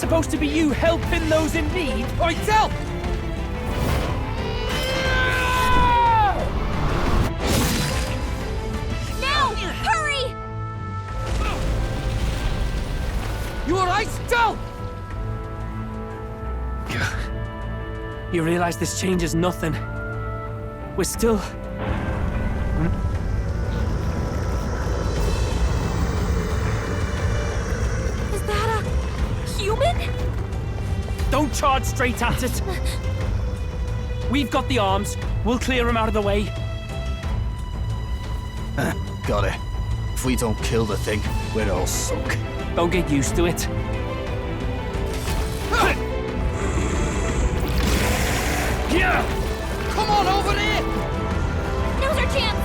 supposed to be you helping those in need? Oi, tell! Now! Hurry! You alright, Del? You realize this changes nothing. We're still... Is that a human? Don't charge straight at it. We've got the arms. We'll clear him out of the way. Got it. If we don't kill the thing, we're all sunk. Don't get used to it. Yeah! Come on over here! Now's our chance!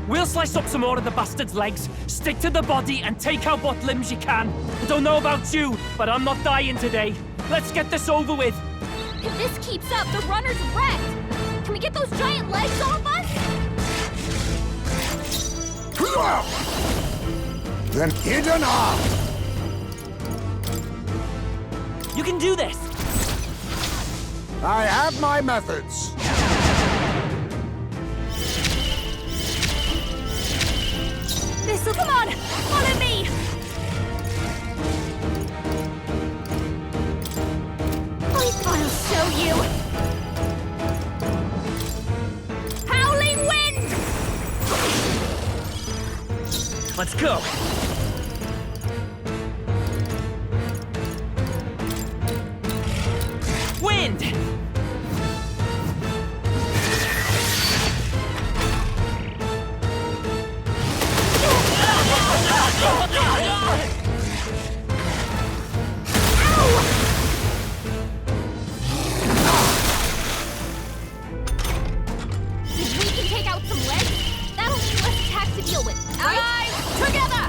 We'll slice up some more of the bastard's legs, stick to the body, and take out what limbs you can. I don't know about you, but I'm not dying today. Let's get this over with. If this keeps up, the runner's wrecked! Can we get those giant legs off us? Then hidden arm! You can do this! I have my methods. This'll come on! Follow me! I'll show you! Howling wind! Let's go! Wind! If we can take out some legs, that'll mean less attacks to deal with, right? Together!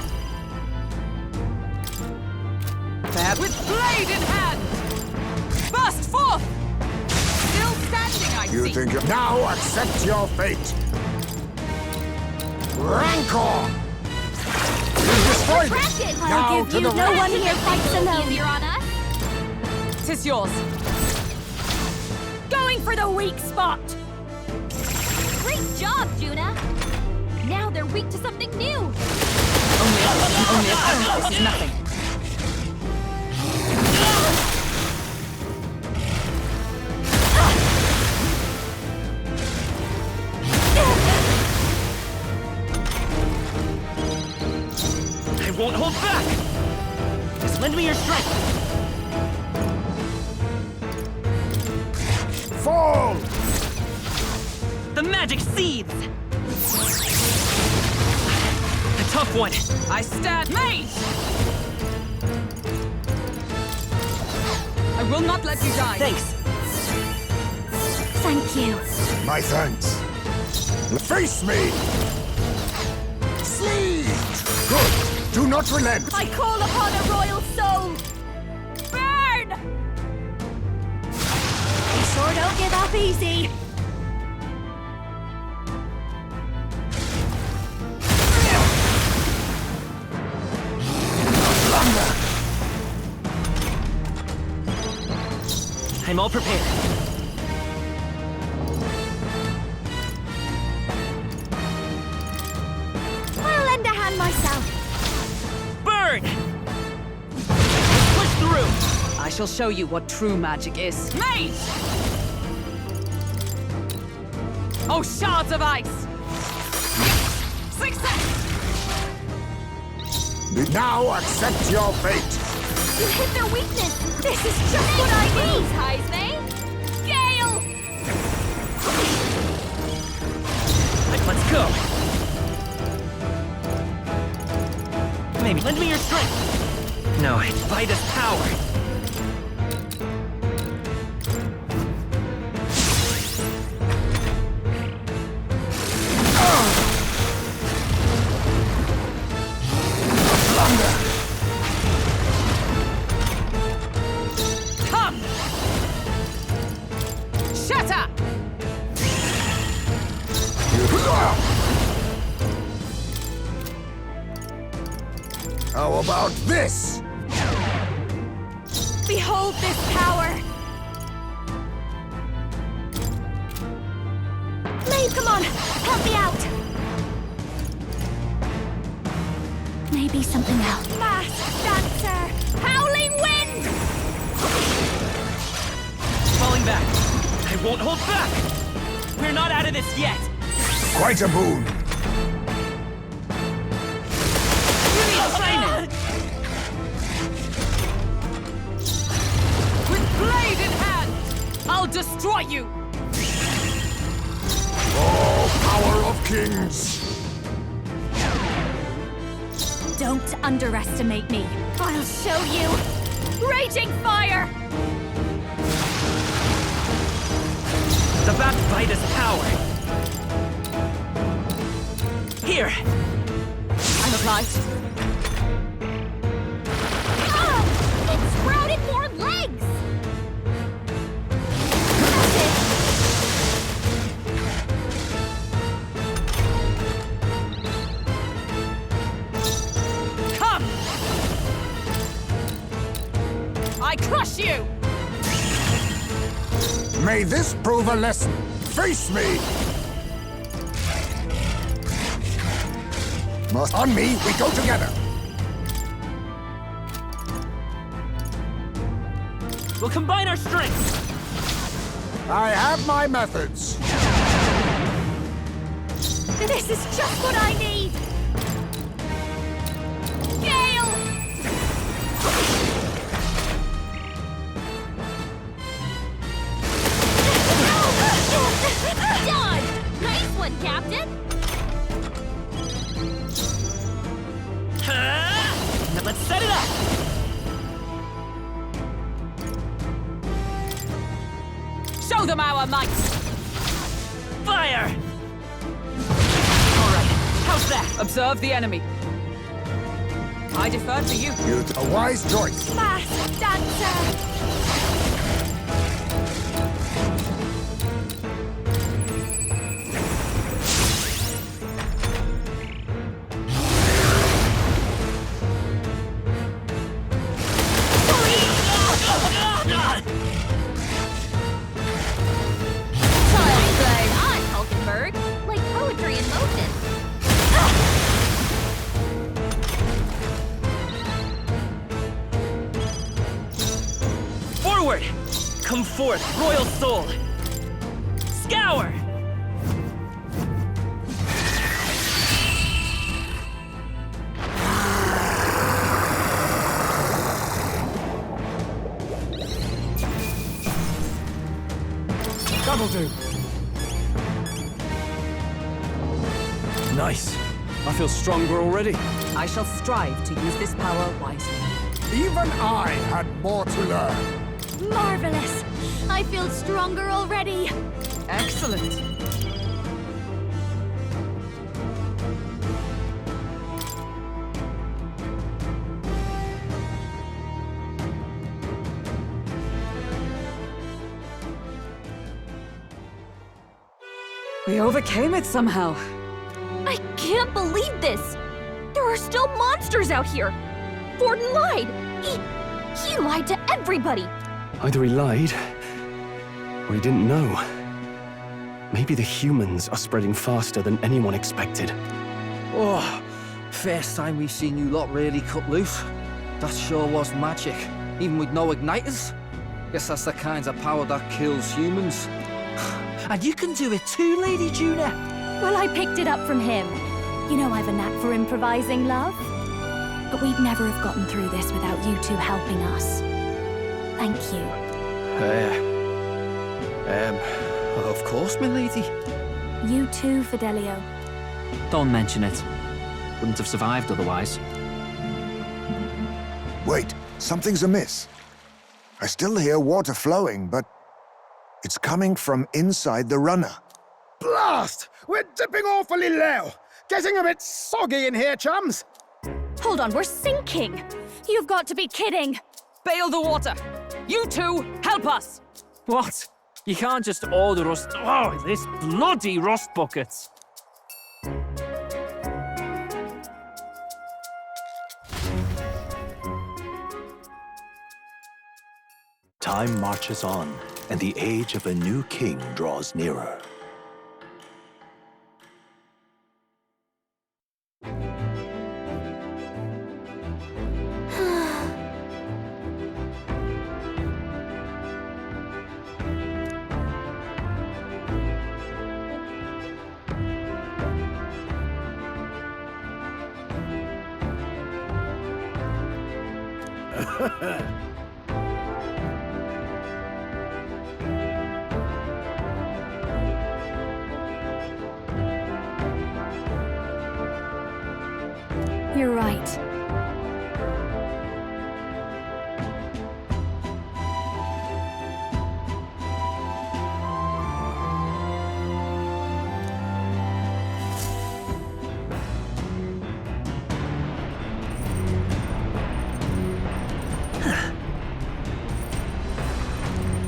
With blade in hand! Burst forth! Still standing, I You see. think you now accept your fate? Rancor! You destroyed it! Attracted! Now to the no right. one here fights alone. Easier on us. Tis yours. Going for the weak spot! Great job, Juna! Now they're weak to something new! Only a this is nothing. I won't hold back! Just lend me your strength! Fall! The magic seethes! A tough one! I stand made! I will not let you die. Thanks! Thank you. My thanks. Face me! Siege! Good! Do not relent! I call upon a royal soul! Burn! We sure don't give up easy. I'm all prepared. I'll lend a hand myself. Burn! Push through! I shall show you what true magic is. Made! Oh, shards of ice! Success! Now accept your fate! You hit their weakness. This is just what I need. Heisme. Gale! Let's go! Maybe lend me your strength! No, it's by this power! Come! Shatter! How about this? Behold this power! Maeve, come on! Help me out! Maybe something else. Masked dancer! Howling wind! Falling back. I won't hold back! We're not out of this yet! Quite a boon. With blade in hand, I'll destroy you! Oh, power of kings! Don't underestimate me. I'll show you! Raging fire! The bat bite is power. Here! I'm obliged. Ah! It sprouted more legs! That's it! Come! I crush you! May this prove a lesson. Face me! On me, we go together. We'll combine our strengths! I have my methods. This is just what I need! Gale! Done! Nice one, Captain! Now let's set it up! Show them our might! Fire! Alright, how's that? Observe the enemy. I defer to you. A wise choice. Masked dancer! Like poetry in motion. Forward! Come forth, royal soul! Scour! That'll do. Nice. I feel stronger already. I shall strive to use this power wisely. Even I had more to learn. Marvelous! I feel stronger already. Excellent. We overcame it somehow. I can't believe this! There are still monsters out here! Forden lied! He lied to everybody! Either he lied, or he didn't know. Maybe the humans are spreading faster than anyone expected. Oh, first time we've seen you lot really cut loose. That sure was magic, even with no igniters. Guess that's the kind of power that kills humans. And you can do it too, Lady Juna. Well, I picked it up from him. You know I've a knack for improvising, love. But we'd never have gotten through this without you two helping us. Thank you. Of course, my lady. You too, Fidelio. Don't mention it. Wouldn't have survived otherwise. Wait, something's amiss. I still hear water flowing, but it's coming from inside the runner. Blast! We're dipping awfully low. Getting a bit soggy in here, chums. Hold on, we're sinking! You've got to be kidding! Bail the water! You two, help us! What? You can't just order us... Oh, this bloody rust buckets! Time marches on, and the age of a new king draws nearer. You're right.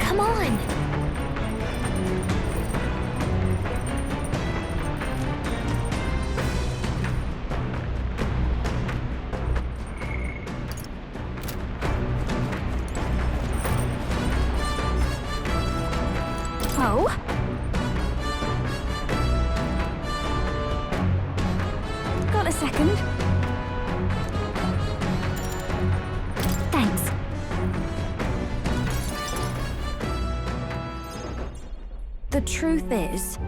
Come on! Oh? Got a second? Thanks. The truth is...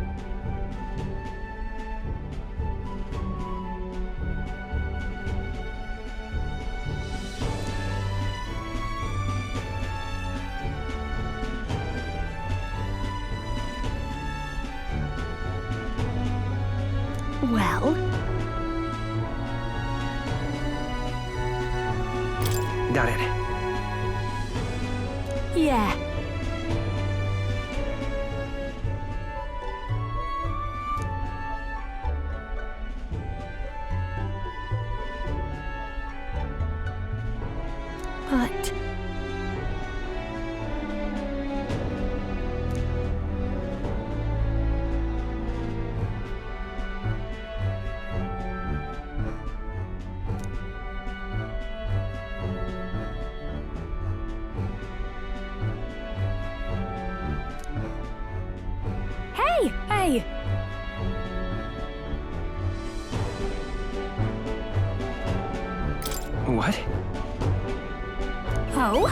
Well... Got it. Yeah. But... Hey! What? Oh?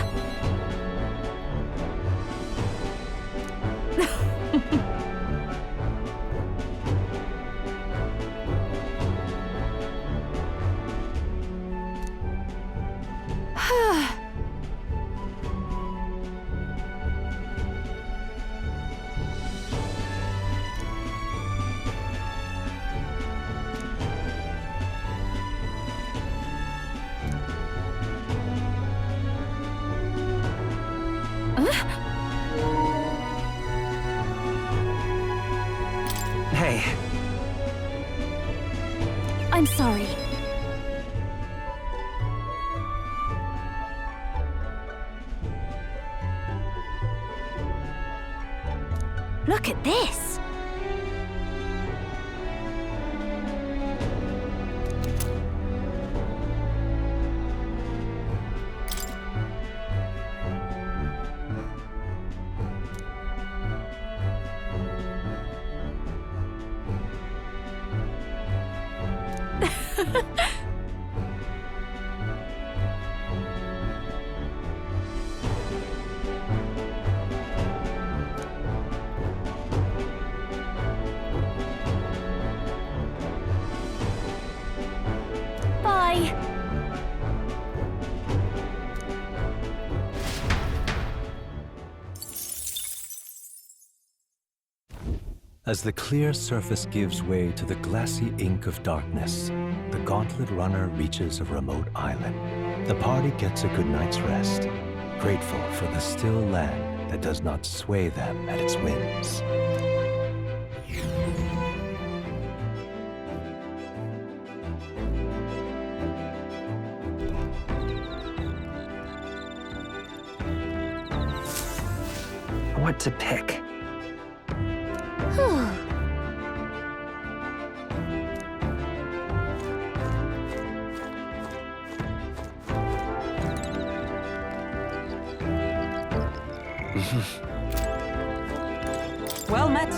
Hey. I'm sorry. Look at this! Bye. As the clear surface gives way to the glassy ink of darkness, the gauntlet runner reaches a remote island. The party gets a good night's rest, grateful for the still land that does not sway them at its whims. What to pick? Well met.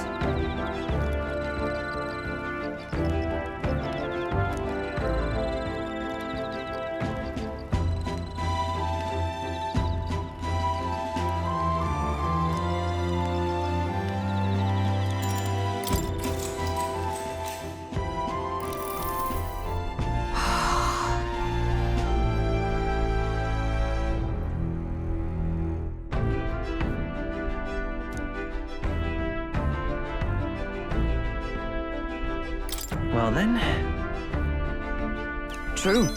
Well then. True.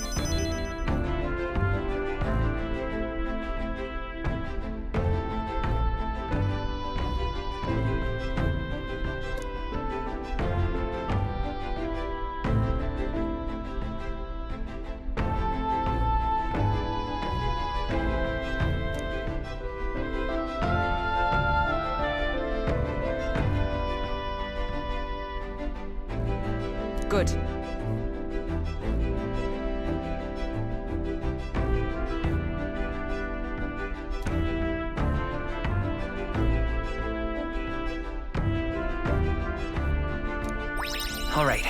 Good. All right.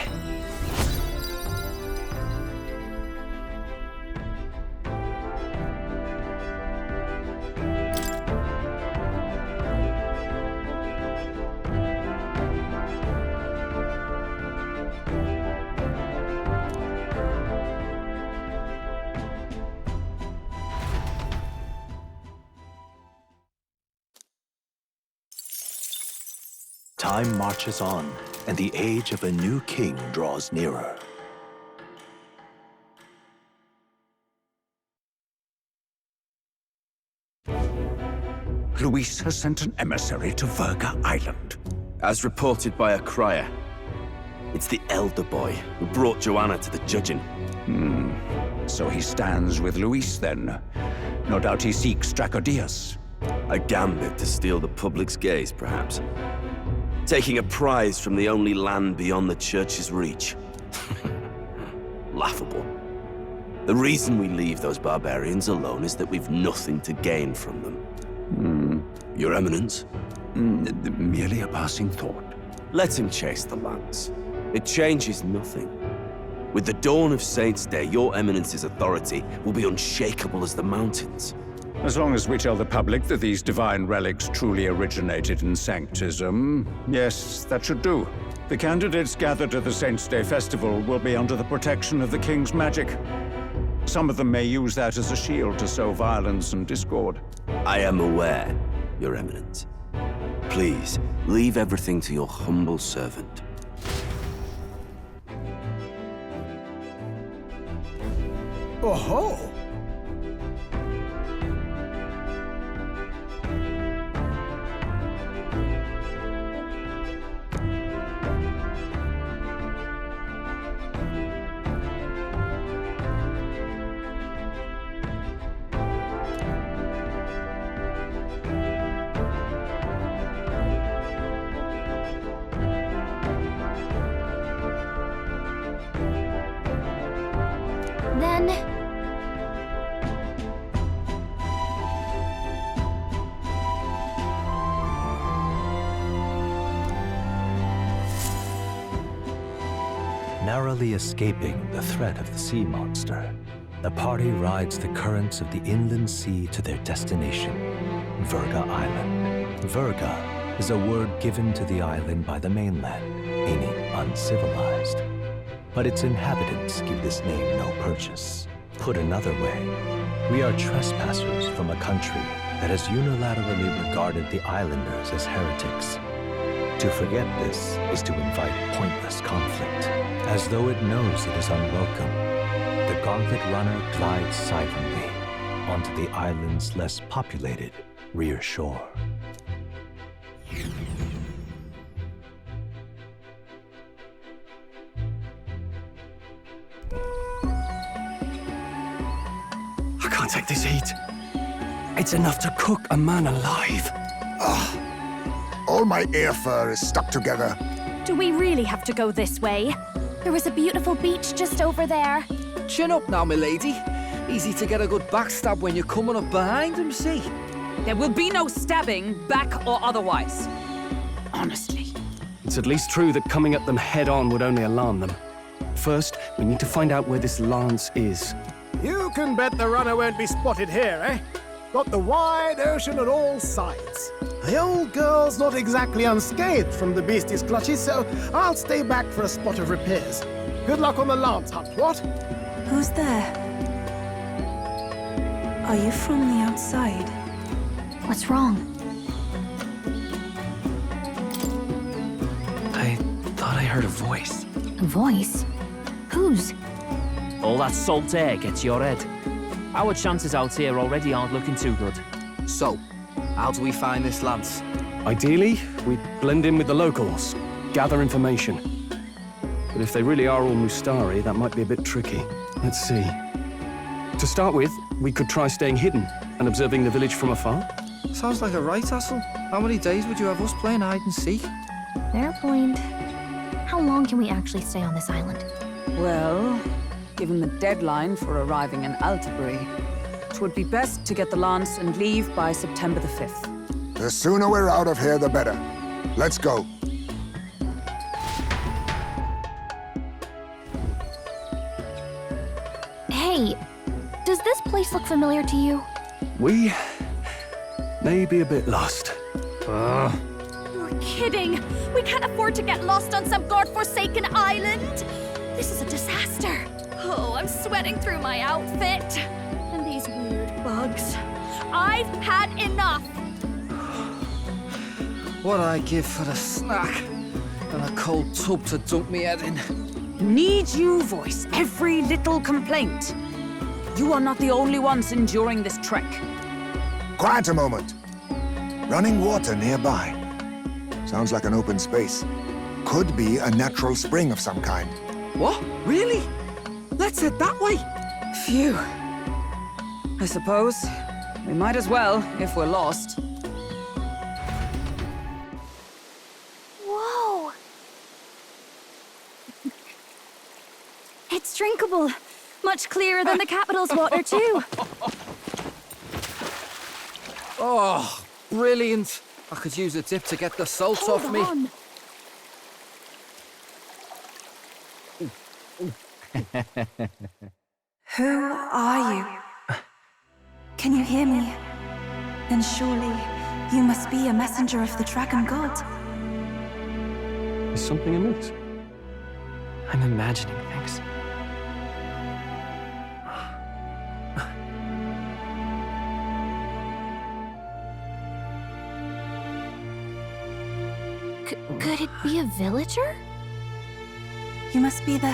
Time marches on, and the age of a new king draws nearer. Luis has sent an emissary to VIRGA Island. As reported by a crier. It's the Elda boy who brought Joanna to the judging. So he stands with Luis then. No doubt he seeks Dracodius. A gambit to steal the public's gaze, perhaps. Taking a prize from the only land beyond the church's reach. Laughable. The reason we leave those barbarians alone is that we've nothing to gain from them. Your Eminence? Merely a passing thought. Let him chase the lance. It changes nothing. With the dawn of Saints' Day, your Eminence's authority will be unshakable as the mountains. As long as we tell the public that these divine relics truly originated in Sanctism, yes, that should do. The candidates gathered at the Saints' Day Festival will be under the protection of the King's magic. Some of them may use that as a shield to sow violence and discord. I am aware, Your Eminence. Please, leave everything to your humble servant. Oh-ho! Then... Narrowly escaping the threat of the sea monster, the party rides the currents of the inland sea to their destination, VIRGA Island. VIRGA is a word given to the island by the mainland, meaning uncivilized. But its inhabitants give this name no purchase. Put another way, we are trespassers from a country that has unilaterally regarded the islanders as heretics. To forget this is to invite pointless conflict. As though it knows it is unwelcome, the Gauntlet Runner glides silently onto the island's less populated rear shore. I can't take this heat. It's enough to cook a man alive. All my ear fur is stuck together. Do we really have to go this way? There was a beautiful beach just over there. Chin up now, milady. Easy to get a good backstab when you're coming up behind him, see? There will be no stabbing, back or otherwise. Honestly. It's at least true that coming at them head-on would only alarm them. First, we need to find out where this lance is. You can bet the runner won't be spotted here, eh? Got the wide ocean on all sides. The old girl's not exactly unscathed from the beastie's clutches, so I'll stay back for a spot of repairs. Good luck on the lance hunt, what? Who's there? Are you from the outside? What's wrong? I thought I heard a voice. A voice? Whose? All that salt air gets your head. Our chances out here already aren't looking too good. So, how do we find this lance? Ideally, we blend in with the locals, gather information. But if they really are all Mustari, that might be a bit tricky. Let's see. To start with, we could try staying hidden and observing the village from afar. Sounds like a right hassle. How many days would you have us playing hide and seek? Fair point. How long can we actually stay on this island? Well, given the deadline for arriving in Altabury, it would be best to get the lance and leave by September the 5th. The sooner we're out of here, the better. Let's go. Hey, does this place look familiar to you? We may be a bit lost. You're kidding! We can't afford to get lost on some godforsaken island! This is a disaster! Oh, I'm sweating through my outfit. And these weird bugs. I've had enough! What I give for a snack and a cold tub to dunk me head in. Need you voice every little complaint. You are not the only ones enduring this trek. Quiet a moment. Running water nearby. Sounds like an open space. Could be a natural spring of some kind. What? Really? Let's head that way. Phew. I suppose we might as well if we're lost. Whoa! It's drinkable. Much clearer than the capital's water, too. Oh, brilliant. I could use a dip to get the salt Hold off me. on. Who are you? Can you hear me? Then surely you must be a messenger of the Dragon God. Is something amiss? I'm imagining things. Could it be a villager? You must be the...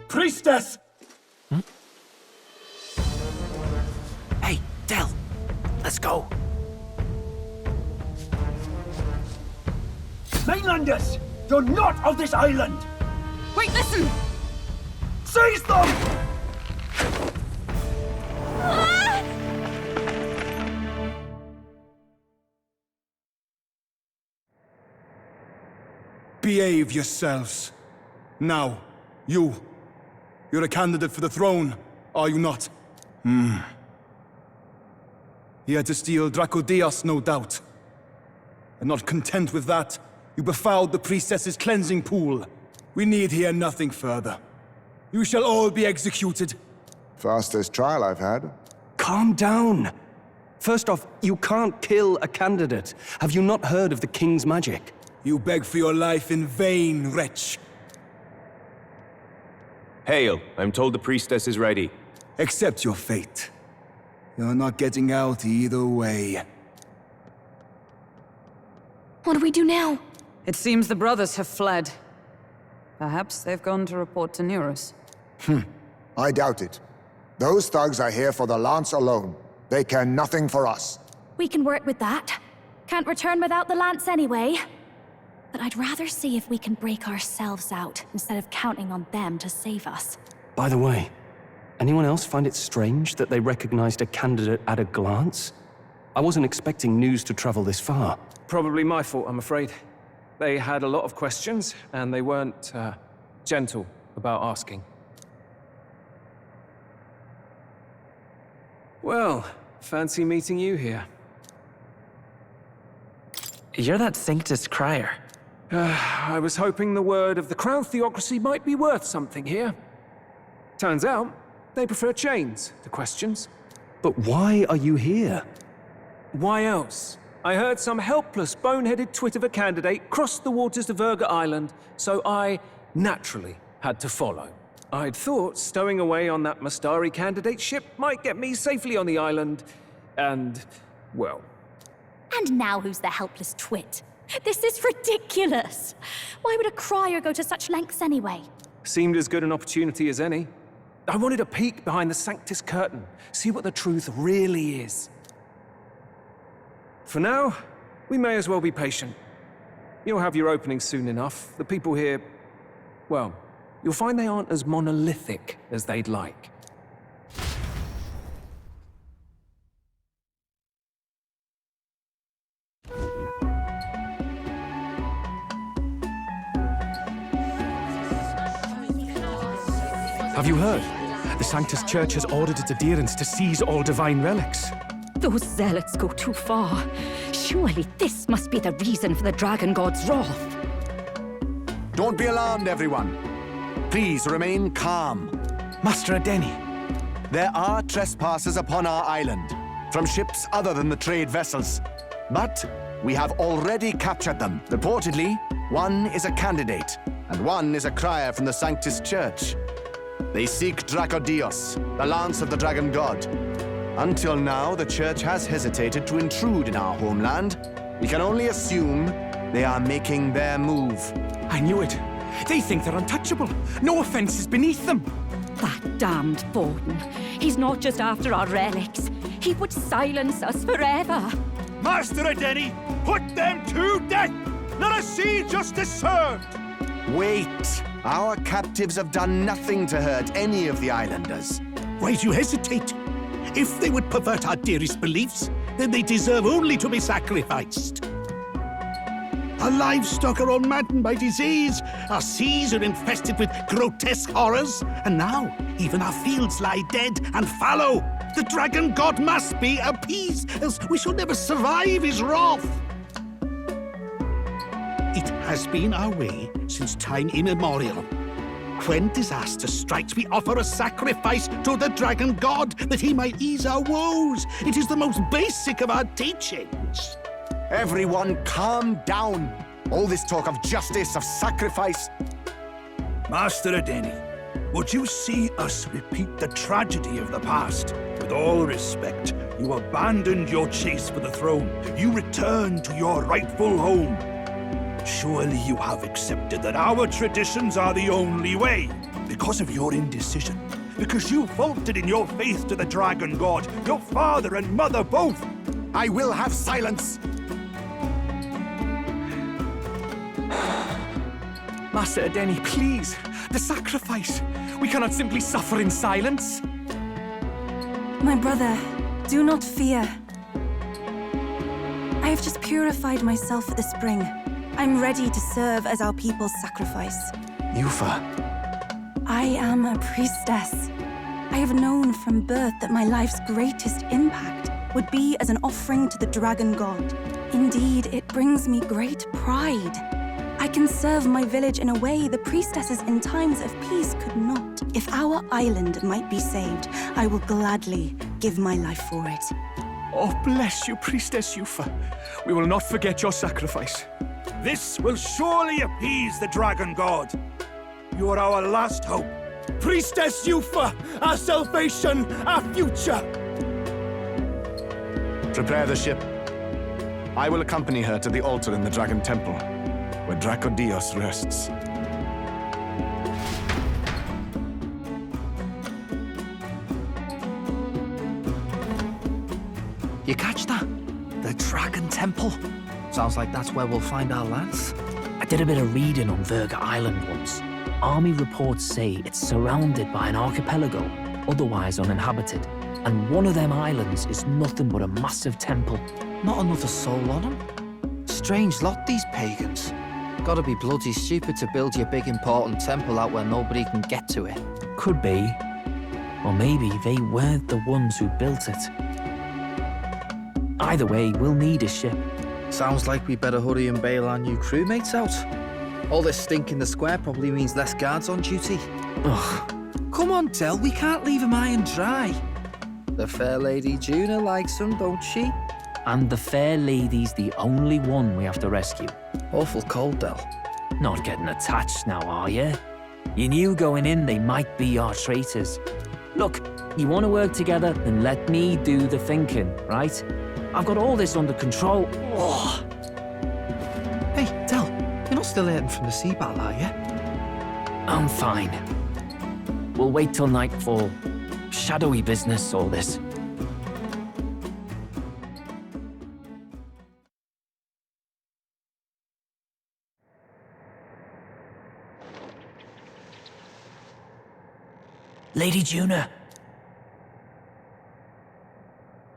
Priestess! Hey, Del! Let's go! Mainlanders! You're not of this island! Wait, listen! Seize them! Behave yourselves. Now, you're a candidate for the throne, are you not? Here to steal Dracodias, no doubt. And not content with that, you befouled the priestess's cleansing pool. We need hear nothing further. You shall all be executed. Fastest trial I've had. Calm down. First off, you can't kill a candidate. Have you not heard of the king's magic? You beg for your life in vain, wretch. Hail, I'm told the priestess is ready. Accept your fate. You're not getting out either way. What do we do now? It seems the brothers have fled. Perhaps they've gone to report to Neurus. I doubt it. Those thugs are here for the lance alone. They care nothing for us. We can work with that. Can't return without the lance anyway. But I'd rather see if we can break ourselves out, instead of counting on them to save us. By the way, anyone else find it strange that they recognized a candidate at a glance? I wasn't expecting news to travel this far. Probably my fault, I'm afraid. They had a lot of questions, and they weren't, gentle about asking. Well, fancy meeting you here. You're that Sanctus crier. I was hoping the word of the Crown Theocracy might be worth something here. Turns out, they prefer chains to questions. But why are you here? Why else? I heard some helpless, boneheaded twit of a candidate crossed the waters of VIRGA Island, so I naturally had to follow. I'd thought stowing away on that Mastari candidate ship might get me safely on the island, and, well... And now who's the helpless twit? This is ridiculous! Why would a crier go to such lengths anyway? Seemed as good an opportunity as any. I wanted a peek behind the Sanctus curtain, see what the truth really is. For now, we may as well be patient. You'll have your opening soon enough. The people here, well, you'll find they aren't as monolithic as they'd like. Have you heard? The Sanctus Church has ordered its adherents to seize all divine relics. Those zealots go too far. Surely this must be the reason for the Dragon God's wrath. Don't be alarmed, everyone. Please remain calm. Master Adeni. There are trespassers upon our island, from ships other than the trade vessels. But we have already captured them. Reportedly, one is a candidate, and one is a crier from the Sanctus Church. They seek Dracodios, the lance of the Dragon God. Until now, the Church has hesitated to intrude in our homeland. We can only assume they are making their move. I knew it. They think they're untouchable. No offense is beneath them. That damned Borden. He's not just after our relics. He would silence us forever. Master Adeni, put them to death! Let us see justice served! Wait! Our captives have done nothing to hurt any of the islanders. Why do you hesitate? If they would pervert our dearest beliefs, then they deserve only to be sacrificed. Our livestock are all maddened by disease, our seas are infested with grotesque horrors, and now even our fields lie dead and fallow. The Dragon God must be appeased, else we shall never survive his wrath. It has been our way since time immemorial. When disaster strikes, we offer a sacrifice to the Dragon God that he might ease our woes. It is the most basic of our teachings. Everyone calm down. All this talk of justice, of sacrifice. Master Adeni, would you see us repeat the tragedy of the past? With all respect, you abandoned your chase for the throne. You returned to your rightful home. Surely you have accepted that our traditions are the only way. Because of your indecision. Because you faltered in your faith to the Dragon God. Your father and mother both. I will have silence. Master Adeni, please. The sacrifice. We cannot simply suffer in silence. My brother, do not fear. I have just purified myself for the spring. I'm ready to serve as our people's sacrifice. Yufa. I am a priestess. I have known from birth that my life's greatest impact would be as an offering to the Dragon God. Indeed, it brings me great pride. I can serve my village in a way the priestesses in times of peace could not. If our island might be saved, I will gladly give my life for it. Oh, bless you, Priestess Yufa. We will not forget your sacrifice. This will surely appease the Dragon God. You are our last hope. Priestess Yufa, our salvation, our future. Prepare the ship. I will accompany her to the altar in the Dragon Temple, where Dracodios rests. You catch that? The Dragon Temple? Sounds like that's where we'll find our lance. I did a bit of reading on VIRGA Island once. Army reports say it's surrounded by an archipelago, otherwise uninhabited. And one of them islands is nothing but a massive temple. Not another soul on them? Strange lot, these pagans. Gotta be bloody stupid to build your big important temple out where nobody can get to it. Could be. Or maybe they weren't the ones who built it. Either way, we'll need a ship. Sounds like we better hurry and bail our new crewmates out. All this stink in the square probably means less guards on duty. Ugh. Come on, Del, we can't leave him high and dry. The fair lady Juna likes him, don't she? And the fair lady's the only one we have to rescue. Awful cold, Del. Not getting attached now, are you? You knew going in they might be our traitors. Look, you want to work together, then let me do the thinking, right? I've got all this under control. Oh. Hey, Del, you're not still hurting from the sea battle, are you? I'm fine. We'll wait till nightfall. Shadowy business, all this. Lady Juna.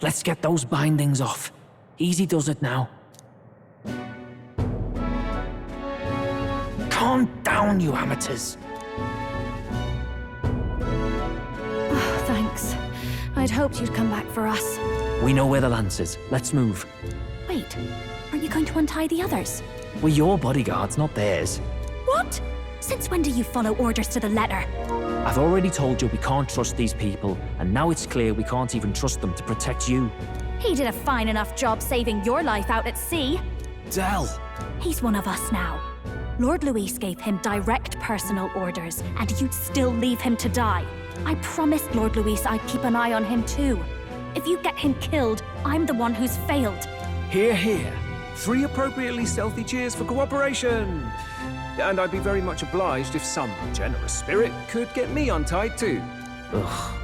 Let's get those bindings off. Easy does it now. Calm down, you amateurs. Oh, thanks. I'd hoped you'd come back for us. We know where the lance is. Let's move. Wait, aren't you going to untie the others? We're your bodyguards, not theirs. What? Since when do you follow orders to the letter? I've already told you we can't trust these people, and now it's clear we can't even trust them to protect you. He did a fine enough job saving your life out at sea. Del! He's one of us now. Lord Luis gave him direct personal orders, and you'd still leave him to die. I promised Lord Luis I'd keep an eye on him too. If you get him killed, I'm the one who's failed. Hear, hear. 3 appropriately stealthy cheers for cooperation. And I'd be very much obliged if some generous spirit could get me untied too. Ugh,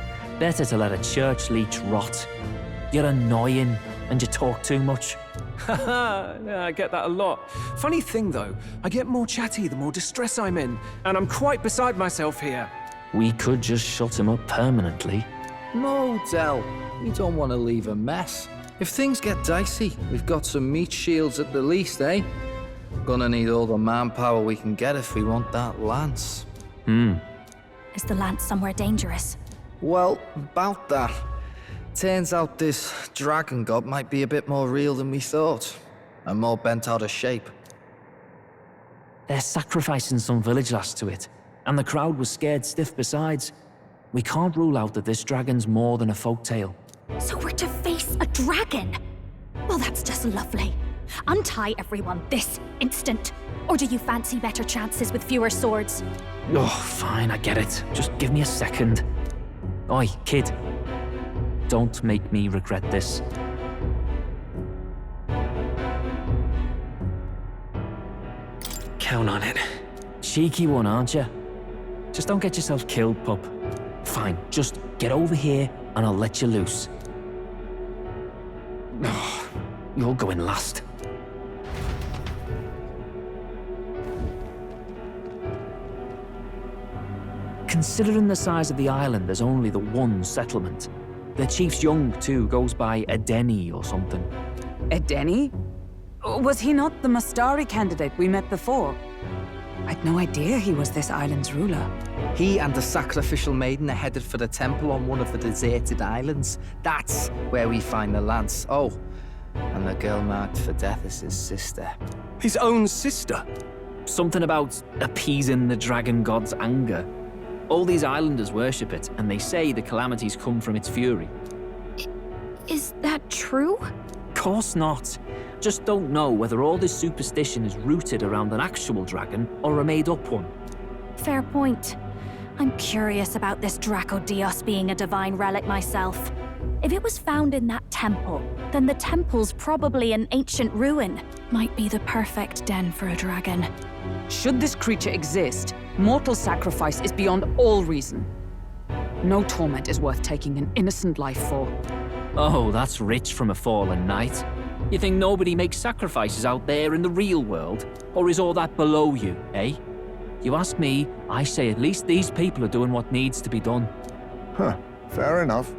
better to let a church leech rot. You're annoying, and you talk too much. Haha, I get that a lot. Funny thing though, I get more chatty the more distress I'm in, and I'm quite beside myself here. We could just shut him up permanently. No, Del. We don't want to leave a mess. If things get dicey, we've got some meat shields at the least, eh? Gonna need all the manpower we can get if we want that lance. Is the lance somewhere dangerous? Well, about that. Turns out this dragon god might be a bit more real than we thought, and more bent out of shape. They're sacrificing some village lass to it, and the crowd was scared stiff besides. We can't rule out that this dragon's more than a folktale. So we're to face a dragon? Well, that's just lovely. Untie everyone this instant. Or do you fancy better chances with fewer swords? Oh, fine, I get it. Just give me a second. Oi, kid. Don't make me regret this. Count on it. Cheeky one, aren't you? Just don't get yourself killed, pup. Fine, just get over here and I'll let you loose. Oh, you're going last. Considering the size of the island, there's only the one settlement. The chief's young, too, goes by Edeni or something. Edeni? Was he not the Mastari candidate we met before? I'd no idea he was this island's ruler. He and the sacrificial maiden are headed for the temple on one of the deserted islands. That's where we find the lance. Oh, and the girl marked for death is his sister. His own sister? Something about appeasing the dragon god's anger. All these islanders worship it, and they say the calamities come from its fury. Is that true? Course not. Just don't know whether all this superstition is rooted around an actual dragon or a made-up one. Fair point. I'm curious about this Draco Dios being a divine relic myself. If it was found in that temple, then the temple's probably an ancient ruin. Might be the perfect den for a dragon. Should this creature exist, mortal sacrifice is beyond all reason. No torment is worth taking an innocent life for. Oh, that's rich from a fallen knight. You think nobody makes sacrifices out there in the real world? Or is all that below you, eh? You ask me, I say at least these people are doing what needs to be done. Huh, fair enough.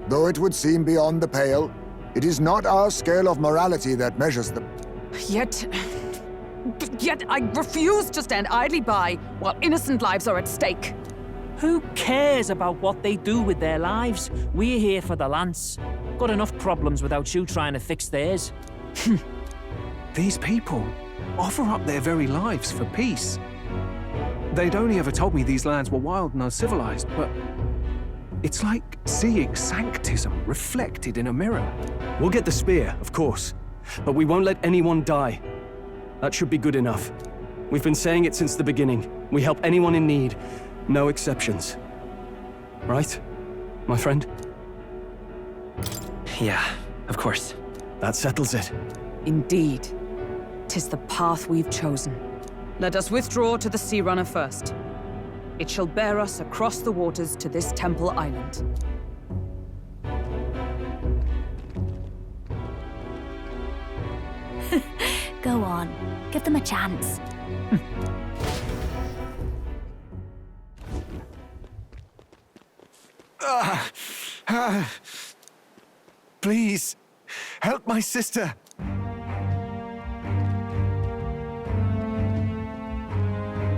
Though it would seem beyond the pale, it is not our scale of morality that measures them. Yet I refuse to stand idly by while innocent lives are at stake. Who cares about what they do with their lives? We're here for the lance. Got enough problems without you trying to fix theirs. These people offer up their very lives for peace. They'd only ever told me these lands were wild and uncivilized, but it's like seeing sanctism reflected in a mirror. We'll get the spear, of course, but we won't let anyone die. That should be good enough. We've been saying it since the beginning. We help anyone in need, no exceptions. Right, my friend? Yeah, of course. That settles it. Indeed. 'Tis the path we've chosen. Let us withdraw to the Sea Runner first. It shall bear us across the waters to this temple island. Go on. Give them a chance. Please, help my sister.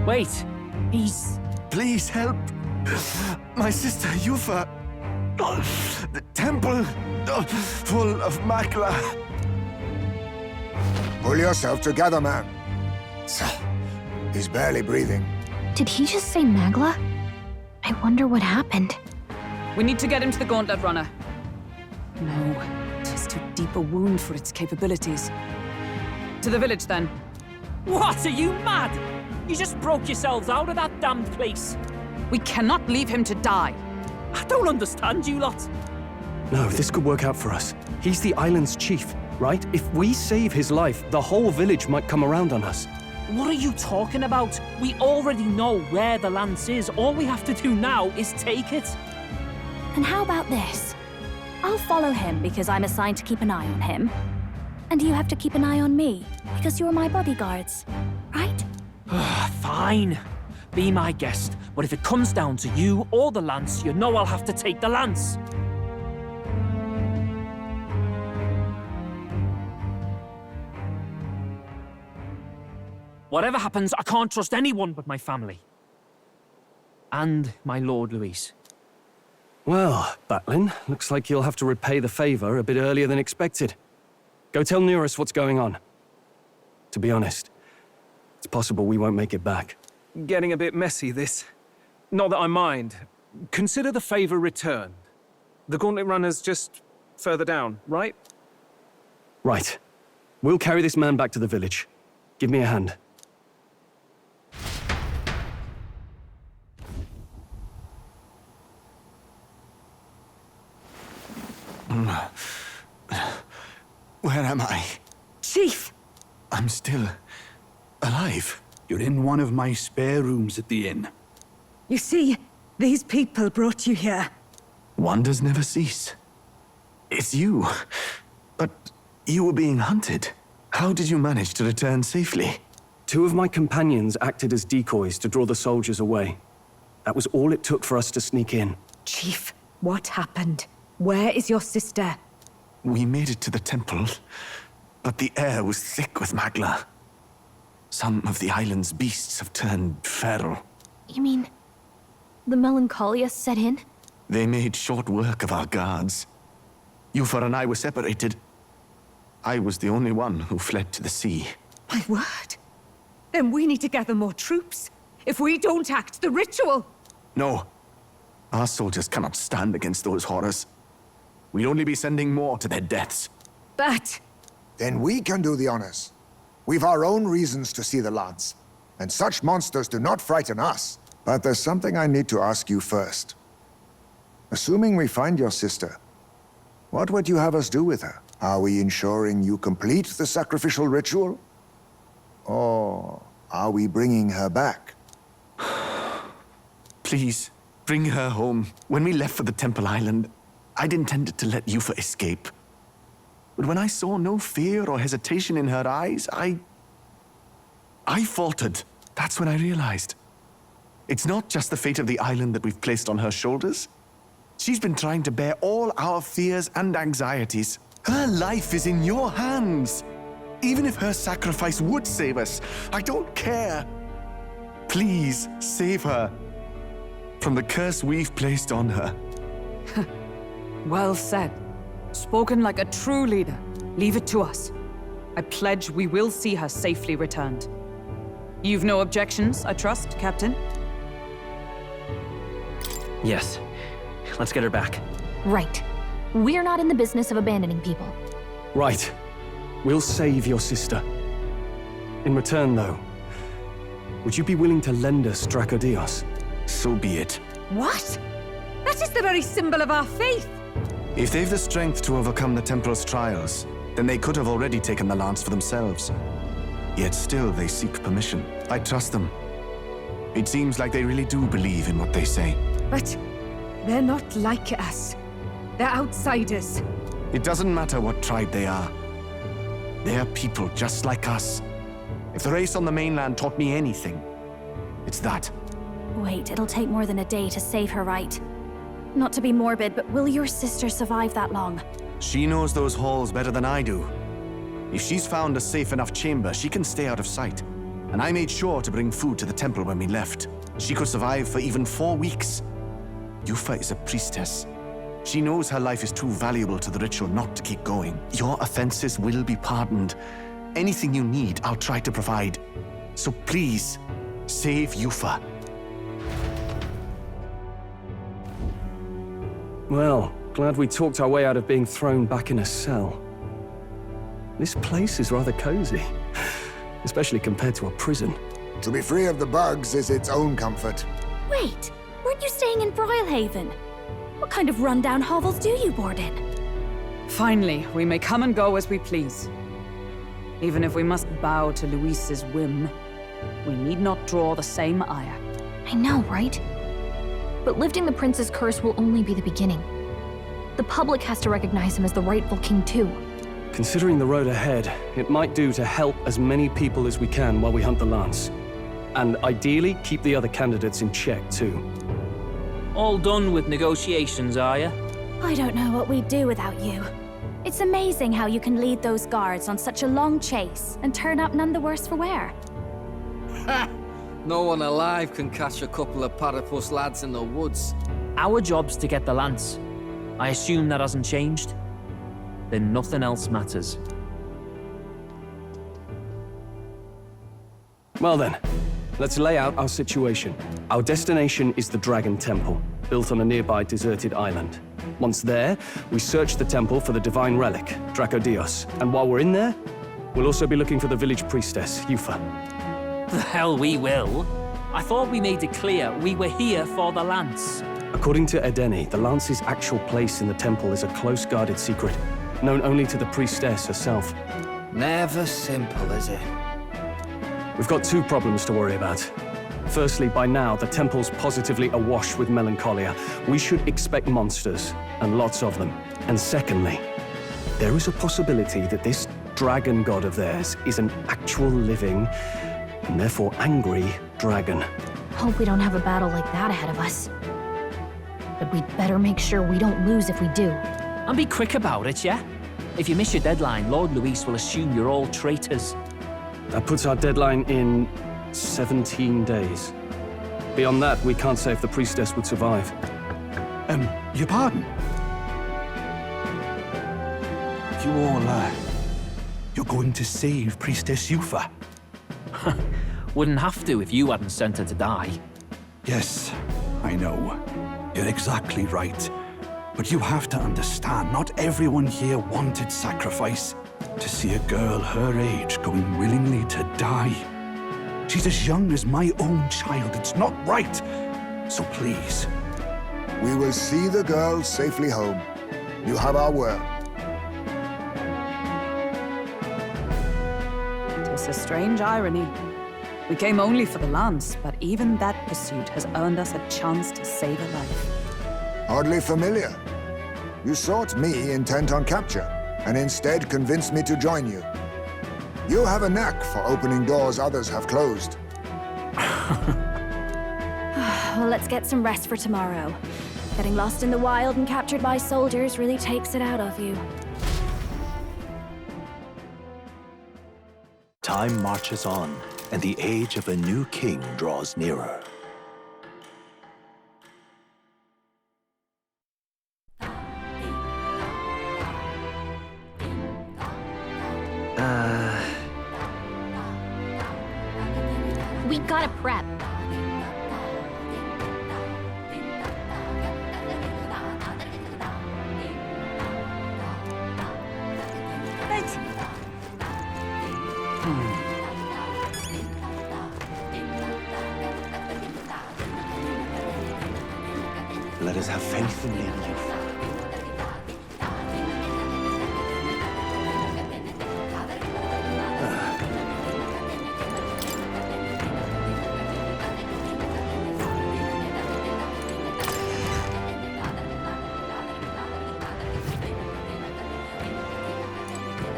Wait, he's... Please help my sister, Yufa. The temple full of magla. Pull yourself together, man. He's barely breathing. Did he just say magla? I wonder what happened. We need to get him to the Gauntlet Runner. No, 'tis too deep a wound for its capabilities. To the village, then. What, are you mad? You just broke yourselves out of that damned place. We cannot leave him to die. I don't understand you lot. No, this could work out for us. He's the island's chief, right? If we save his life, the whole village might come around on us. What are you talking about? We already know where the lance is. All we have to do now is take it. And how about this? I'll follow him because I'm assigned to keep an eye on him. And you have to keep an eye on me because you're my bodyguards, right? Fine. Be my guest. But if it comes down to you or the lance, you know I'll have to take the lance. Whatever happens, I can't trust anyone but my family. And my Lord Luis. Well, Batlin, looks like you'll have to repay the favor a bit earlier than expected. Go tell Neurus what's going on. To be honest, it's possible we won't make it back. Getting a bit messy, this. Not that I mind. Consider the favor returned. The Gauntlet Runner's just further down, right? Right. We'll carry this man back to the village. Give me a hand. Where am I? Chief! I'm still alive. You're in one of my spare rooms at the inn. You see, these people brought you here. Wonders never cease. It's you. But you were being hunted. How did you manage to return safely? 2 of my companions acted as decoys to draw the soldiers away. That was all it took for us to sneak in. Chief, what happened? Where is your sister? We made it to the temple, but the air was thick with magla. Some of the island's beasts have turned feral. You mean the melancholia set in? They made short work of our guards. Yufa and I were separated. I was the only one who fled to the sea. My word. Then we need to gather more troops. If we don't act, the ritual... No. Our soldiers cannot stand against those horrors. We'd only be sending more to their deaths. But... Then we can do the honors. We've our own reasons to see the lance. And such monsters do not frighten us. But there's something I need to ask you first. Assuming we find your sister, what would you have us do with her? Are we ensuring you complete the sacrificial ritual? Or are we bringing her back? Please, bring her home. When we left for the Temple Island, I'd intended to let Yufa escape. But when I saw no fear or hesitation in her eyes, I faltered. That's when I realized. It's not just the fate of the island that we've placed on her shoulders. She's been trying to bear all our fears and anxieties. Her life is in your hands. Even if her sacrifice would save us, I don't care. Please, save her from the curse we've placed on her. Well said. Spoken like a true leader. Leave it to us. I pledge we will see her safely returned. You've no objections, I trust, Captain? Yes. Let's get her back. Right. We're not in the business of abandoning people. Right. We'll save your sister. In return, though, would you be willing to lend us Dracodios? So be it. What? That is the very symbol of our faith! If they've the strength to overcome the Templars' trials, then they could have already taken the lance for themselves. Yet still they seek permission. I trust them. It seems like they really do believe in what they say. But they're not like us. They're outsiders. It doesn't matter what tribe they are. They're people just like us. If the race on the mainland taught me anything, it's that. Wait, it'll take more than a day to save her, right? Not to be morbid, but will your sister survive that long? She knows those halls better than I do. If she's found a safe enough chamber, she can stay out of sight. And I made sure to bring food to the temple when we left. She could survive for even 4 weeks. Yufa is a priestess. She knows her life is too valuable to the ritual not to keep going. Your offenses will be pardoned. Anything you need, I'll try to provide. So please, save Yufa. Well, glad we talked our way out of being thrown back in a cell. This place is rather cozy, especially compared to a prison. To be free of the bugs is its own comfort. Wait, weren't you staying in Broilhaven? What kind of rundown hovels do you board in? Finally, we may come and go as we please. Even if we must bow to Luis's whim, we need not draw the same ire. I know, right? But lifting the prince's curse will only be the beginning. The public has to recognize him as the rightful king too. Considering the road ahead, it might do to help as many people as we can while we hunt the lance. And ideally, keep the other candidates in check too. All done with negotiations, are you? I don't know what we'd do without you. It's amazing how you can lead those guards on such a long chase and turn up none the worse for wear. No one alive can catch a couple of platypus lads in the woods. Our job's to get the lance. I assume that hasn't changed? Then nothing else matters. Well then, let's lay out our situation. Our destination is the Dragon Temple, built on a nearby deserted island. Once there, we search the temple for the divine relic, Dracodios. And while we're in there, we'll also be looking for the village priestess, Yufa. The hell we will. I thought we made it clear we were here for the lance. According to Edeni, the lance's actual place in the temple is a close-guarded secret, known only to the priestess herself. Never simple, is it? We've got 2 problems to worry about. Firstly, by now, the temple's positively awash with melancholia. We should expect monsters, and lots of them. And secondly, there is a possibility that this dragon god of theirs is an actual living, and therefore angry, dragon. Hope we don't have a battle like that ahead of us. But we'd better make sure we don't lose if we do. And be quick about it, yeah? If you miss your deadline, Lord Luis will assume you're all traitors. That puts our deadline in 17 days. Beyond that, we can't say if the priestess would survive. Your pardon? You all, you're going to save Priestess Yufa? Wouldn't have to if you hadn't sent her to die. Yes, I know. You're exactly right. But you have to understand, not everyone here wanted sacrifice. To see a girl her age going willingly to die. She's as young as my own child. It's not right. So please. We will see the girl safely home. You have our word. Tis a strange irony. We came only for the lance, but even that pursuit has earned us a chance to save a life. Hardly familiar. You sought me intent on capture, and instead convinced me to join you. You have a knack for opening doors others have closed. Well, let's get some rest for tomorrow. Getting lost in the wild and captured by soldiers really takes it out of you. Time marches on, and the age of a new king draws nearer. let us have faith in Lady Youth.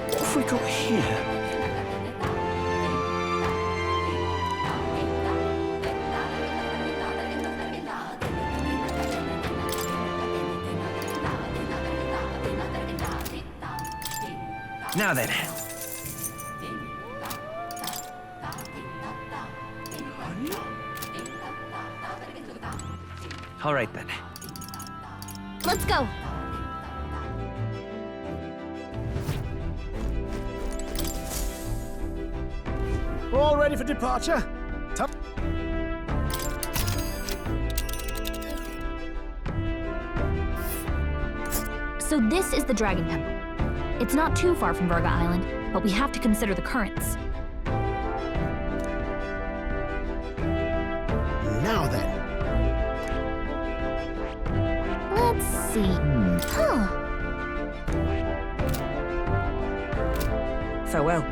What have we got here? Now then. All right then. Let's go. All ready for departure? So this is the Dragon Temple. It's not too far from VIRGA Island, but we have to consider the currents. Now then. Let's see. Huh. Farewell.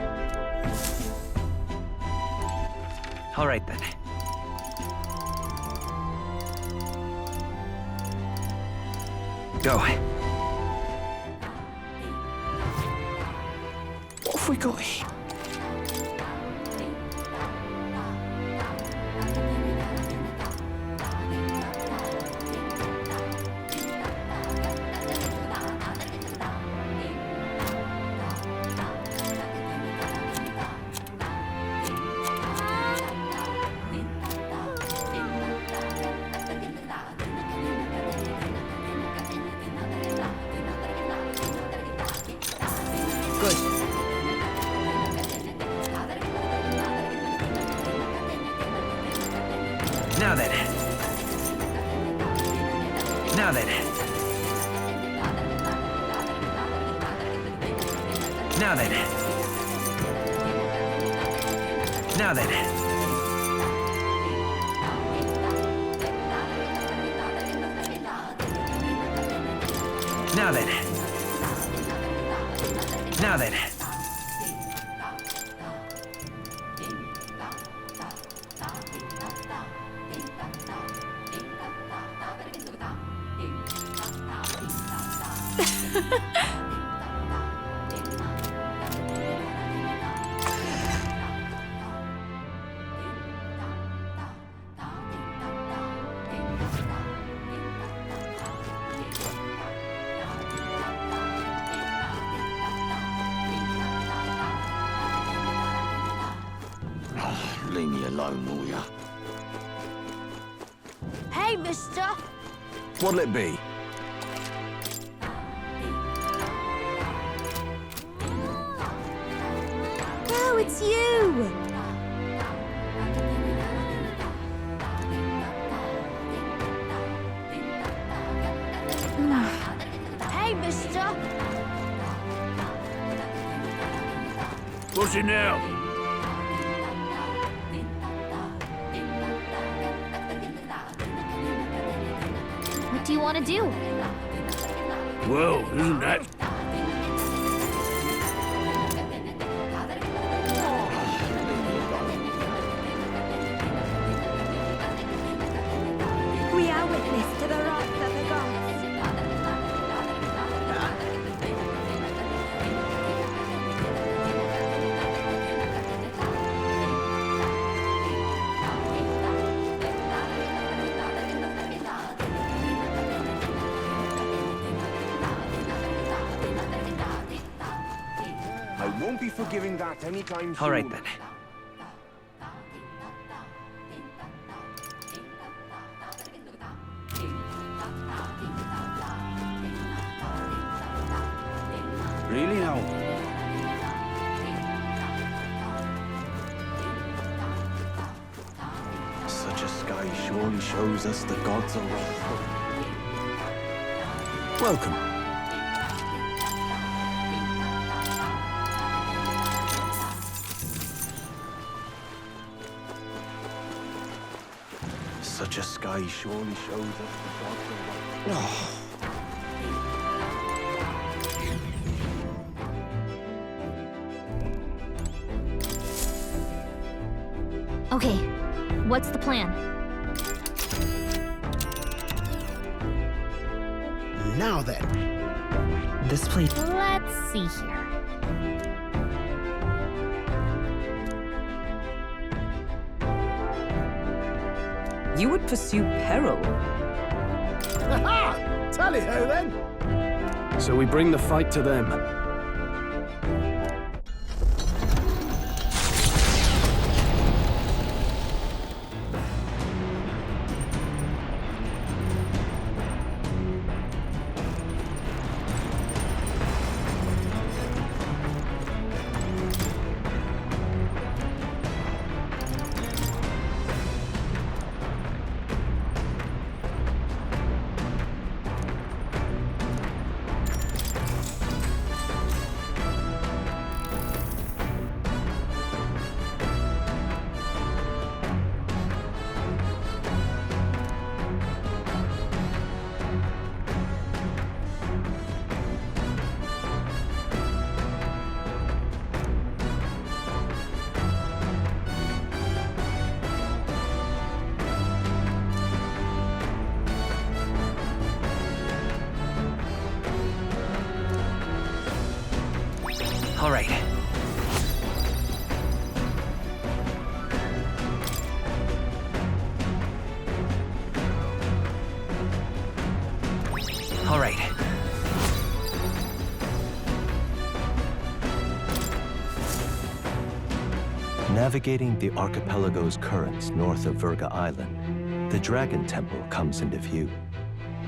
All right then. Go. What have we got here? Now then. Now then. Now then. Now then. Now then. Now then. Leave me alone, will ya? Hey, mister! What'll it be? Oh, it's you! Hey, mister! What's it now? What do you want to do? Well, isn't that... We are witness to the wrath of the gods. I won't be forgiving that anytime soon. All right then. Really now? Such a sky surely shows us the gods are wrathful. Welcome. Such Such a sky surely shows us the gods of Okay, what's the plan? Now then. This place. Let's see here. You would pursue peril. Ha! Tally-ho then! So we bring the fight to them. All right. All right. Navigating the archipelago's currents north of VIRGA Island, the Dragon Temple comes into view.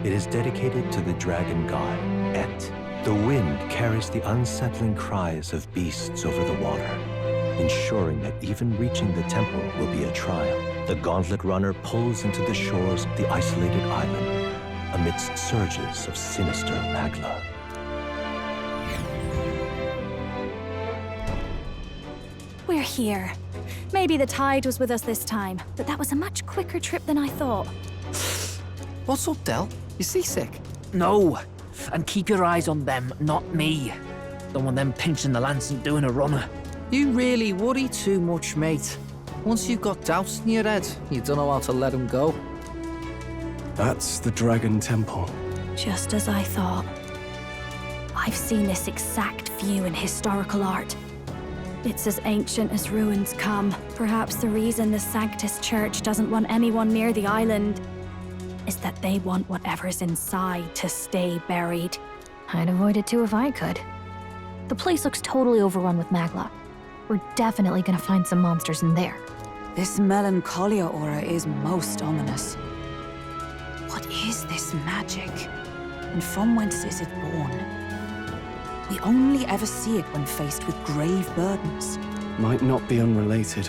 It is dedicated to the dragon god, Et. The wind carries the unsettling cries of beasts over the water, ensuring that even reaching the temple will be a trial. The gauntlet runner pulls into the shores of the isolated island amidst surges of sinister magla. We're here. Maybe the tide was with us this time, but that was a much quicker trip than I thought. What's up, Del? You seasick? No. And keep your eyes on them, not me. Don't want them pinching the lance and doing a runner. You really worry too much, mate. Once you've got doubts in your head, you don't know how to let them go. That's the Dragon Temple. Just as I thought. I've seen this exact view in historical art. It's as ancient as ruins come. Perhaps the reason the Sanctus Church doesn't want anyone near the island is that they want whatever's inside to stay buried. I'd avoid it too if I could. The place looks totally overrun with magla. We're definitely gonna find some monsters in there. This melancholia aura is most ominous. What is this magic? And from whence is it born? We only ever see it when faced with grave burdens. Might not be unrelated.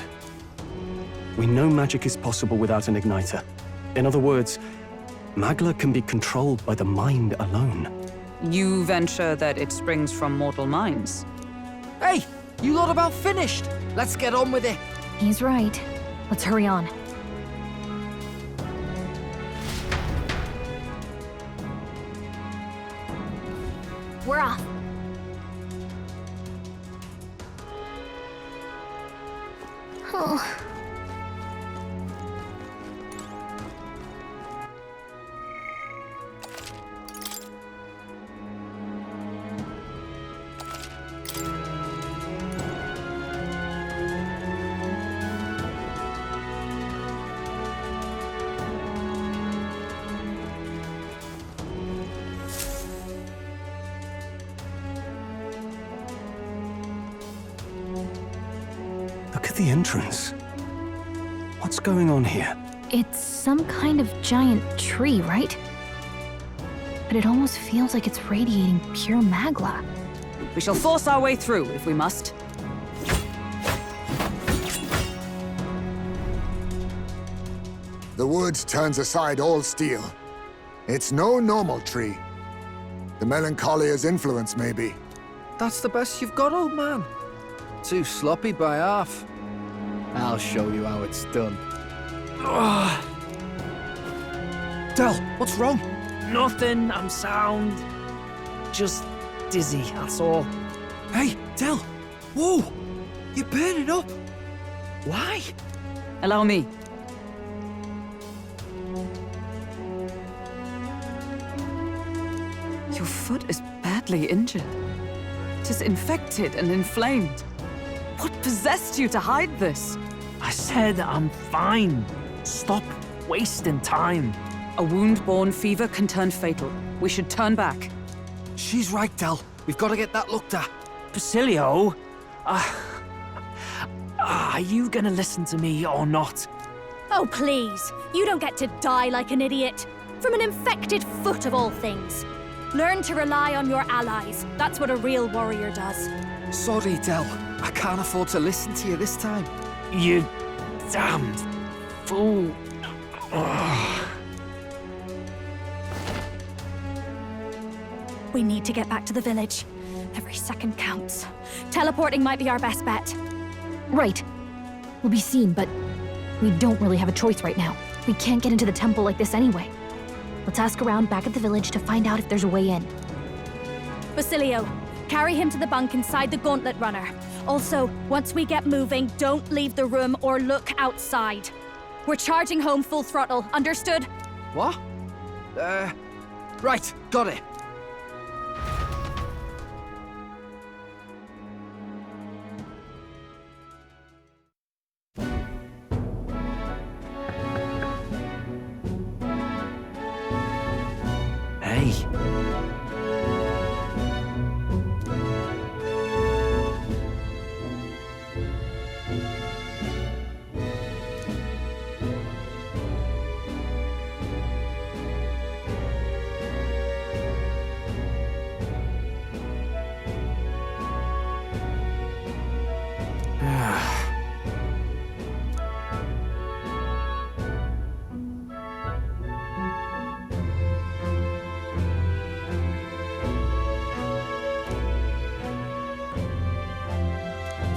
We know magic is possible without an igniter. In other words, magla can be controlled by the mind alone. You venture that it springs from mortal minds? Hey, you lot about finished. Let's get on with it. He's right. Let's hurry on. We're off. Oh. Look at the entrance. What's going on here? It's some kind of giant tree, right? But it almost feels like it's radiating pure magla. We shall force our way through, if we must. The wood turns aside all steel. It's no normal tree. The Melancholia's influence, maybe. That's the best you've got, old man. Too sloppy by half. I'll show you how it's done. Del, what's wrong? Nothing, I'm sound. Just dizzy, that's all. Hey, Del! Whoa! You're burning up! Why? Allow me. Your foot is badly injured. It is infected and inflamed. What possessed you to hide this? I said I'm fine. Stop wasting time. A wound-borne fever can turn fatal. We should turn back. She's right, Del. We've got to get that looked at. Basilio? Are you gonna listen to me or not? Oh, please. You don't get to die like an idiot. From an infected foot of all things. Learn to rely on your allies. That's what a real warrior does. Sorry, Del. I can't afford to listen to you this time. You damned fool. Ugh. We need to get back to the village. Every second counts. Teleporting might be our best bet. Right. We'll be seen, but we don't really have a choice right now. We can't get into the temple like this anyway. Let's ask around back at the village to find out if there's a way in. Basilio, carry him to the bunk inside the gauntlet runner. Also, once we get moving, don't leave the room or look outside. We're charging home full throttle, understood? What? Right, got it. Hey.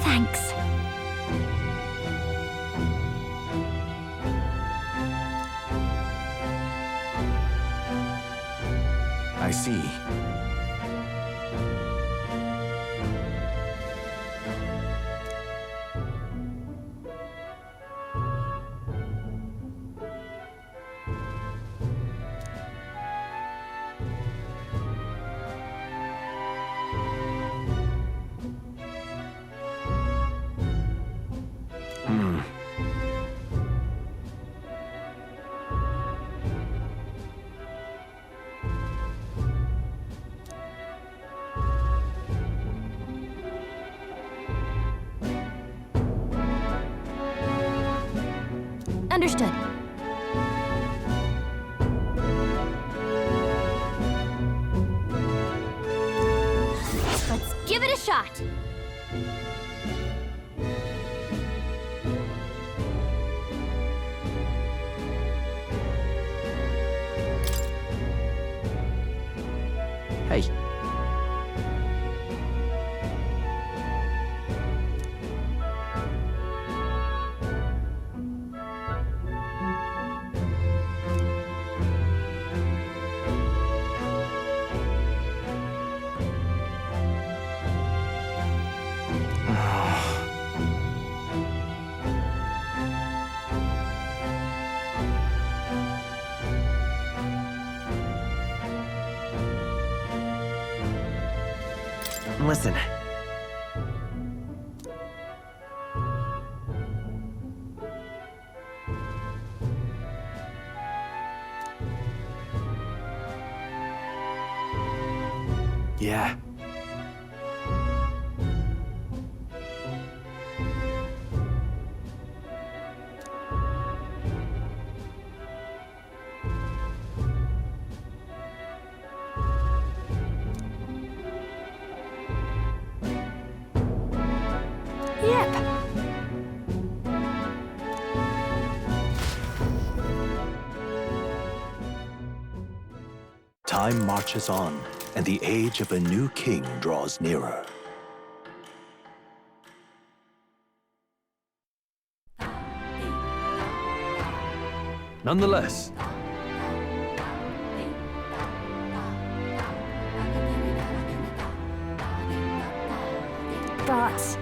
Thanks. I see. Understood. Let's give it a shot. Hey. Listen. Yeah. Time marches on, and the age of a new king draws nearer. Nonetheless, thoughts.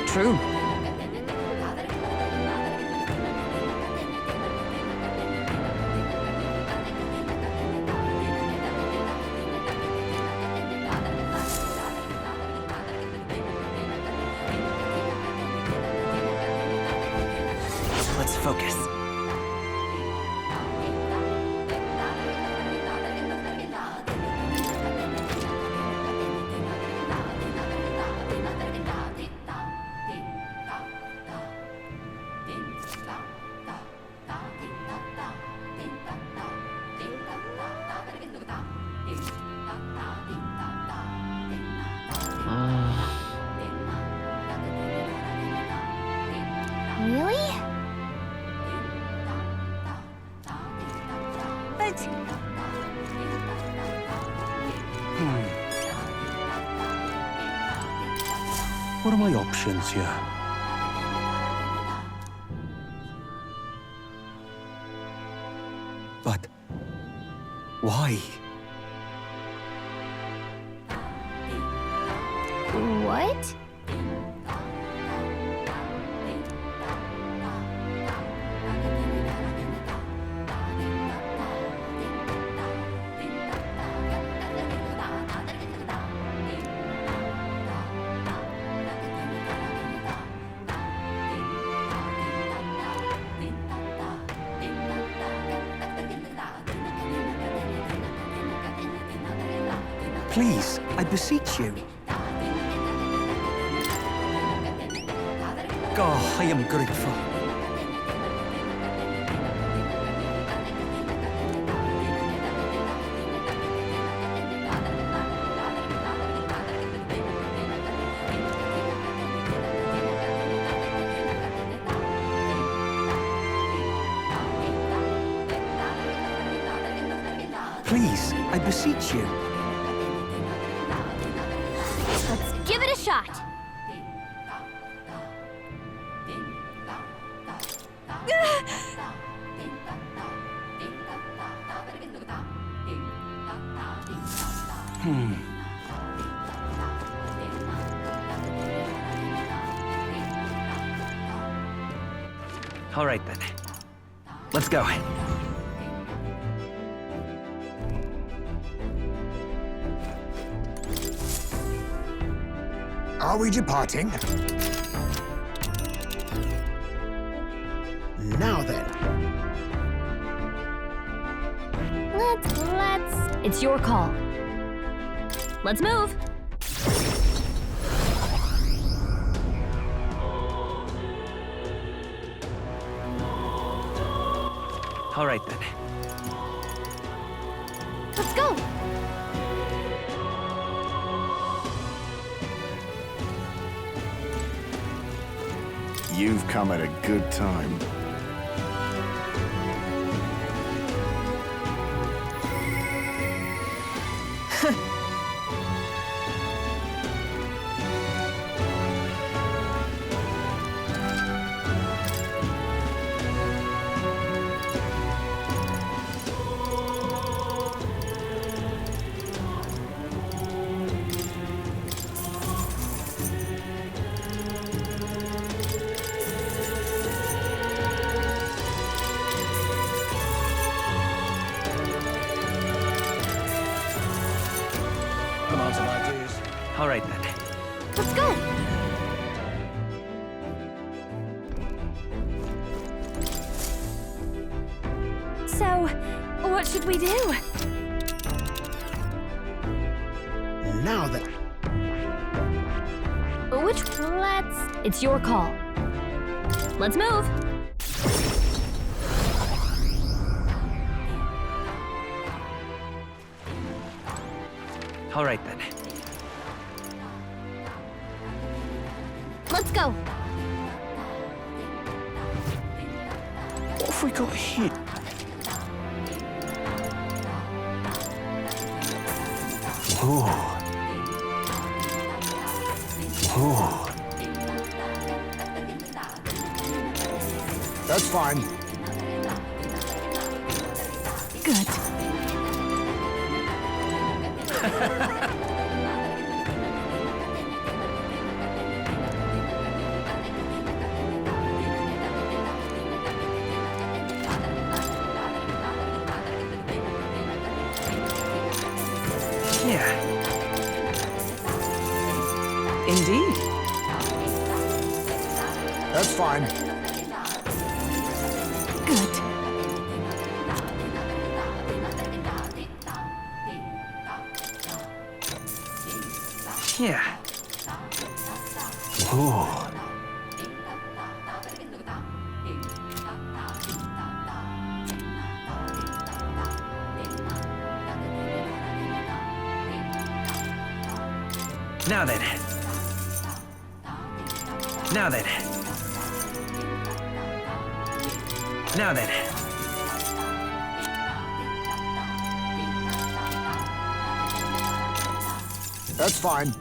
True. Let's focus. Really? But What are my options here? But why? What? Please, I beseech you. Oh, I am grateful. Please, I beseech you. Let's give it a shot. All right, then. Let's go. Are we departing? Now then. Let's... It's your call. Let's move. All right, then. Let's go. You've come at a good time. All right, then. Let's go. So, what should we do? Now then. Let's... It's your call. Let's move. All right, then. Let's go. What have we got here? That's fine. Good. Yeah. Indeed. That's fine. Good. Yeah. Whoa. Now then. Now then. Now then. That's fine.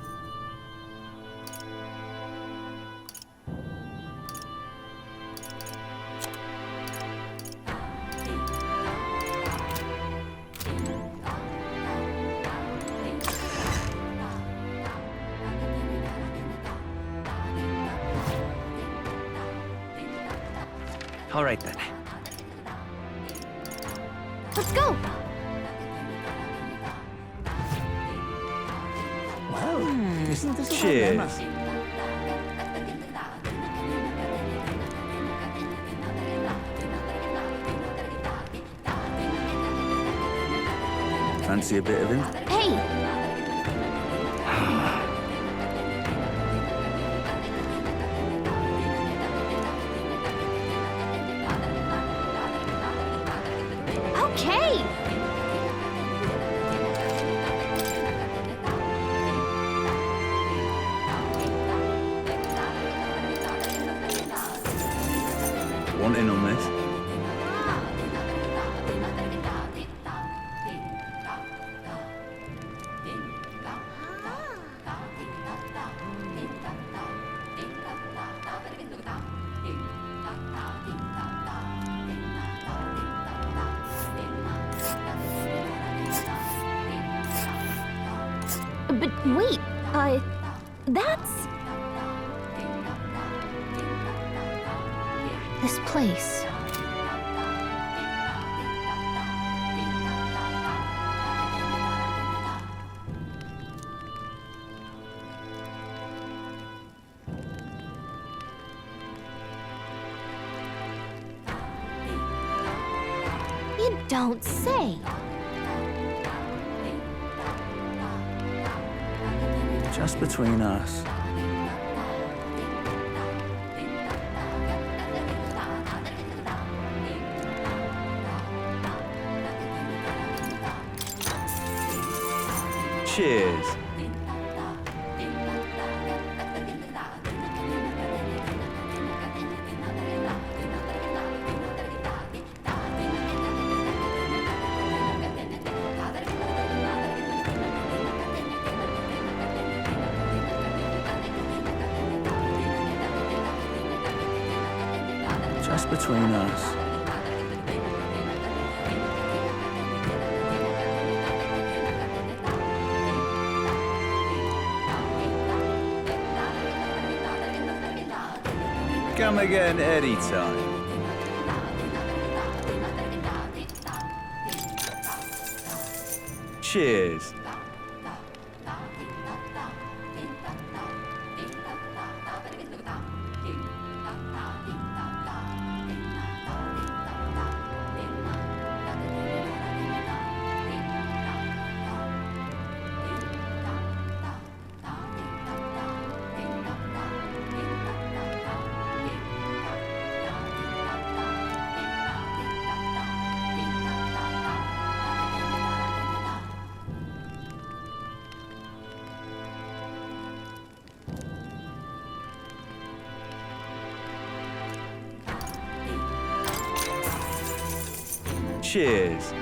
All right then. Let's go! Isn't this Cheers. Fancy a bit of him? Hey! Okay! Want in on this? But wait, that's... This place. You don't say. Just between us. Cheers. Just between us. Come again anytime. Cheers. Cheers.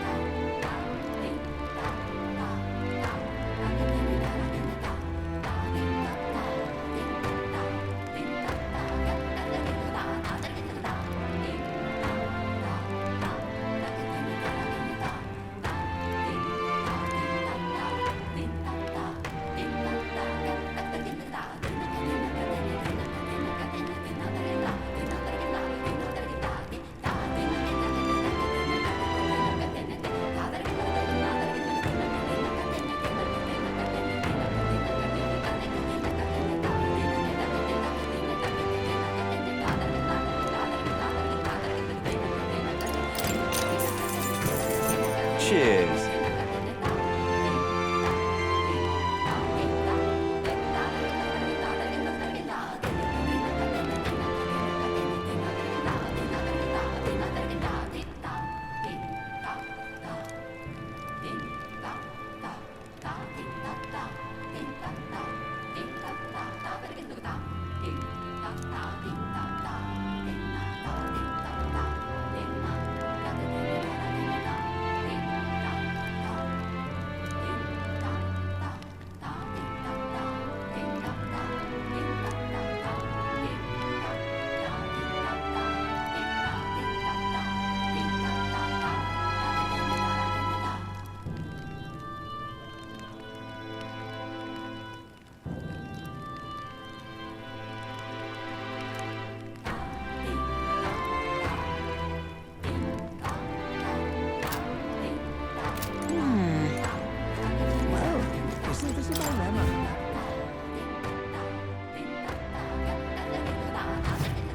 Cheers.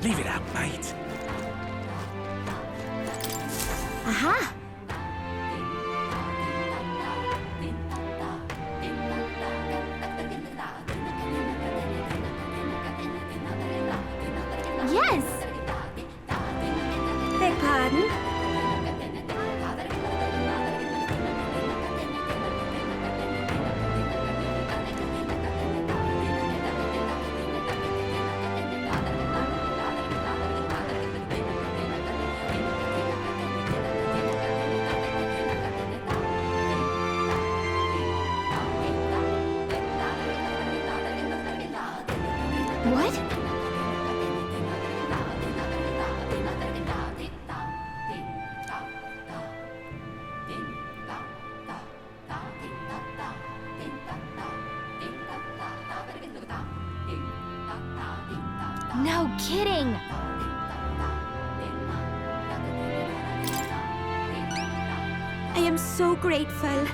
Leave it out, mate. Aha! Yes! Beg pardon? What? No kidding! I am so grateful.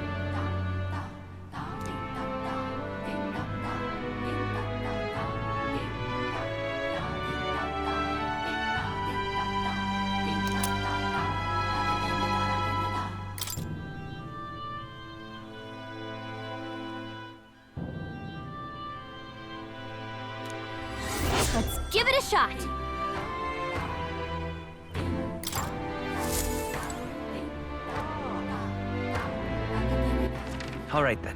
Let's give it a shot. All right then.